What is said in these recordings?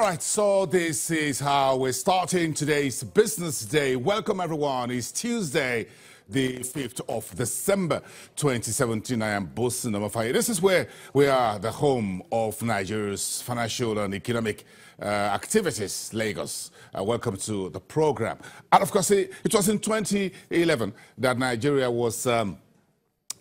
right, so this is how we're starting today's business day. Welcome, everyone. It's Tuesday, the 5th of December, 2017. I am Bosun Amafaye. This is where we are, the home of Nigeria's financial and economic activities, Lagos. Welcome to the program. And of course, it was in 2011 that Nigeria was,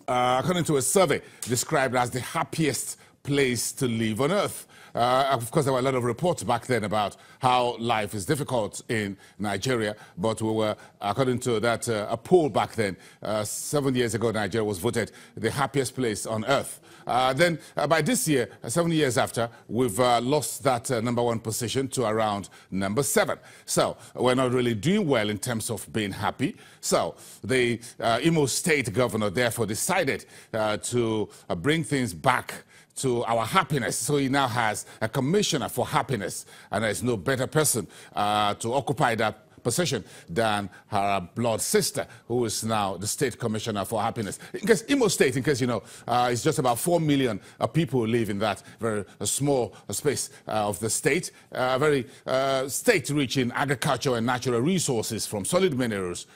according to a survey, described as the happiest place to live on earth. Of course, there were a lot of reports back then about how life is difficult in Nigeria, but we were, according to that, a poll back then, 7 years ago, Nigeria was voted the happiest place on earth. Then, by this year, 7 years after, we've lost that #1 position to around #7. So, we're not really doing well in terms of being happy. So, the Imo State governor, therefore, decided to bring things back to our happiness. So he now has a commissioner for happiness, and there's no better person to occupy that position than her blood sister, who is now the state commissioner for happiness. In case Imo State, in case you know, it's just about 4 million people live in that very small space of the state, very state rich in agriculture and natural resources, from solid minerals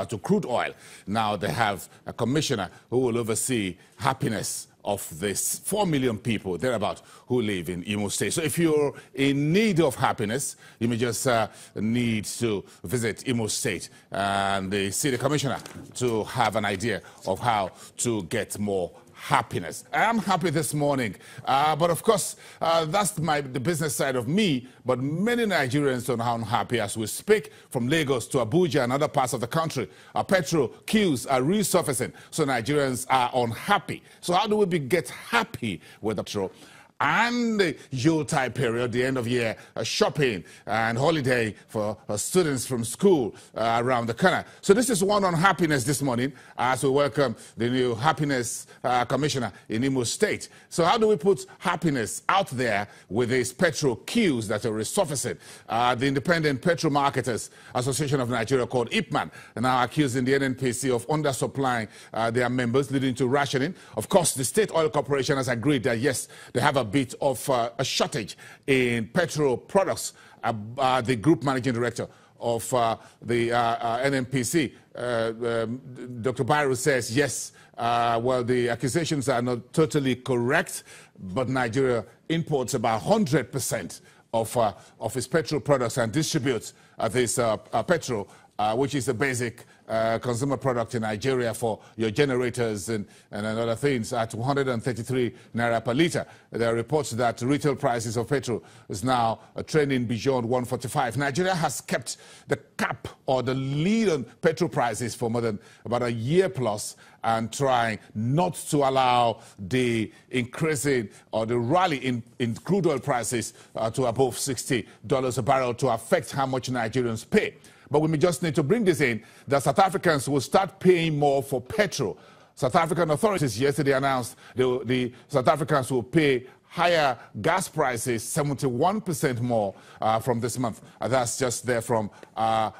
to crude oil. Now they have a commissioner who will oversee happiness of this 4 million people, thereabout, who live in Imo State. So if you're in need of happiness, you may just need to visit Imo State and the city commissioner to have an idea of how to get more happiness. I am happy this morning, but of course, that's the business side of me, but many Nigerians are unhappy as we speak. From Lagos to Abuja and other parts of the country, petrol queues are resurfacing, so Nigerians are unhappy. So how do we get happy with the petrol? And the Yuletide period, the end of year shopping and holiday for students from school around the corner. So this is one on happiness this morning as we welcome the new happiness commissioner in Imo State. So how do we put happiness out there with these petrol queues that are resurfacing? The Independent Petrol Marketers Association of Nigeria, called IPMAN, are now accusing the NNPC of undersupplying their members, leading to rationing. Of course, the State Oil Corporation has agreed that yes, they have a bit of a shortage in petrol products. The group managing director of the NNPC, Dr. Byro, says yes, well, the accusations are not totally correct, but Nigeria imports about 100% of its petrol products and distributes this petrol, which is the basic consumer product in Nigeria for your generators and other things, at 133 naira per litre. There are reports that retail prices of petrol is now trending beyond 145. Nigeria has kept the cap or the lead on petrol prices for more than about a year plus, and trying not to allow the increasing or the rally in crude oil prices to above $60 a barrel to affect how much Nigerians pay. But we may just need to bring this in, that South Africans will start paying more for petrol. South African authorities yesterday announced the South Africans will pay higher gas prices, 71% more from this month. That's just there from for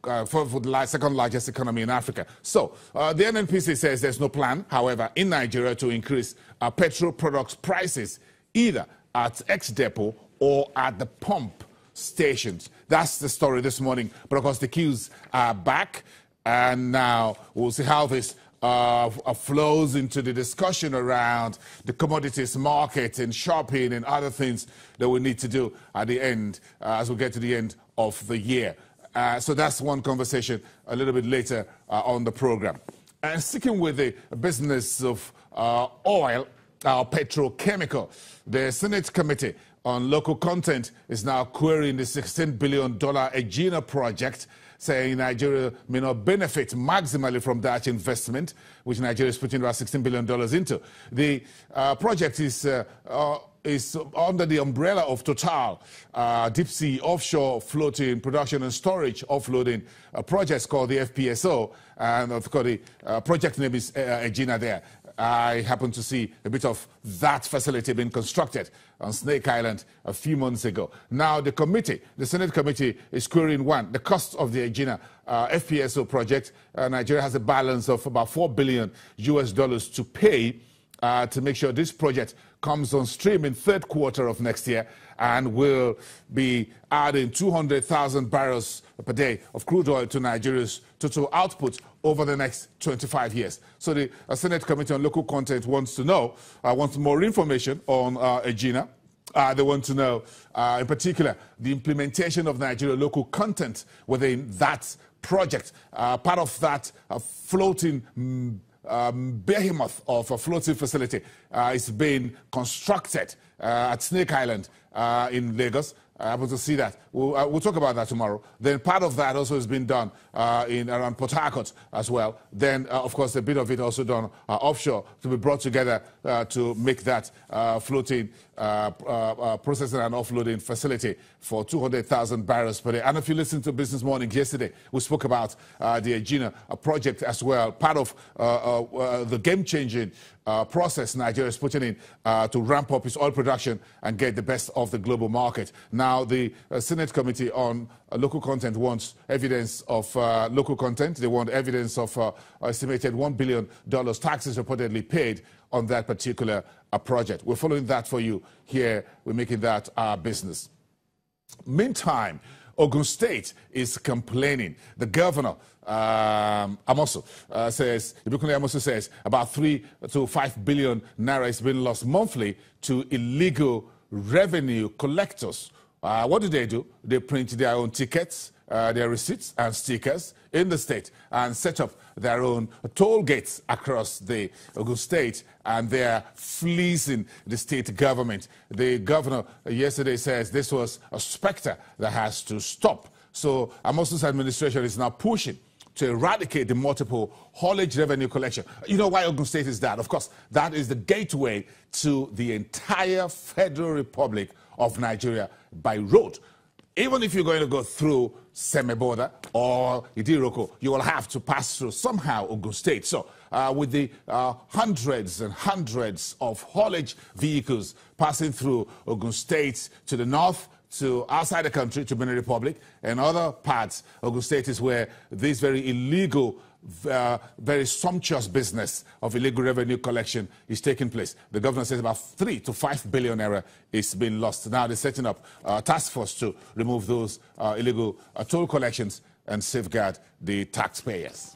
the second largest economy in Africa. So the NNPC says there's no plan, however, in Nigeria to increase petrol products prices, either at ex-depot or at the pump stations. That's the story this morning. But of course, the queues are back, and now we'll see how this flows into the discussion around the commodities market and shopping and other things that we need to do at the end, as we get to the end of the year. So that's one conversation a little bit later on the program. And sticking with the business of oil, petrochemical, the Senate Committee on Local Content is now querying the $16 billion Egina project, saying Nigeria may not benefit maximally from that investment, which Nigeria is putting about $16 billion into. The project is under the umbrella of Total, deep sea offshore floating production and storage offloading projects called the FPSO, and of course the project name is Egina there. I happened to see a bit of that facility being constructed on Snake Island a few months ago. Now the committee, the Senate committee, is querying the cost of the Egina FPSO project. Nigeria has a balance of about $4 billion to pay to make sure this project comes on stream in third quarter of next year and will be adding 200,000 barrels per day of crude oil to Nigeria's total output over the next 25 years. So the Senate Committee on Local Content wants more information on Egina. They want to know, in particular, the implementation of Nigeria local content within that project. Part of that floating behemoth of a floating facility is being constructed at Snake Island in Lagos. Able to see that. We'll talk about that tomorrow. Then part of that also has been done around Port Harcourt as well. Then, of course, a bit of it also done offshore to be brought together to make that floating processing and offloading facility for 200,000 barrels per day. And if you listened to Business Morning yesterday, we spoke about the Egina project as well, part of the game-changing process Nigeria is putting in to ramp up its oil production and get the best of the global market. Now, the Senate Committee on Local Content wants evidence of local content. They want evidence of estimated $1 billion taxes reportedly paid on that particular project. We're following that for you here. We're making that our business. Meantime, Ogun State is complaining. The governor, Amosu, says about 3 to 5 billion naira is being lost monthly to illegal revenue collectors. What do? They print their own tickets, their receipts and stickers in the state and set up their own toll gates across the Ogun State, and they're fleecing the state government. The governor yesterday says this was a specter that has to stop. So Amosu's administration is now pushing to eradicate the multiple haulage revenue collection. You know why Ogun State is that? Of course, that is the gateway to the entire Federal Republic of Nigeria by road. Even if you're going to go through Semeboda or Idiroko, you will have to pass through somehow Ogun State. So with the hundreds and hundreds of haulage vehicles passing through Ogun State to the north, to outside the country, to Benin Republic, and other parts, Ogun State is where this very illegal, very sumptuous business of illegal revenue collection is taking place. The governor says about 3 to 5 billion naira is being lost. Now they're setting up a task force to remove those illegal toll collections and safeguard the taxpayers.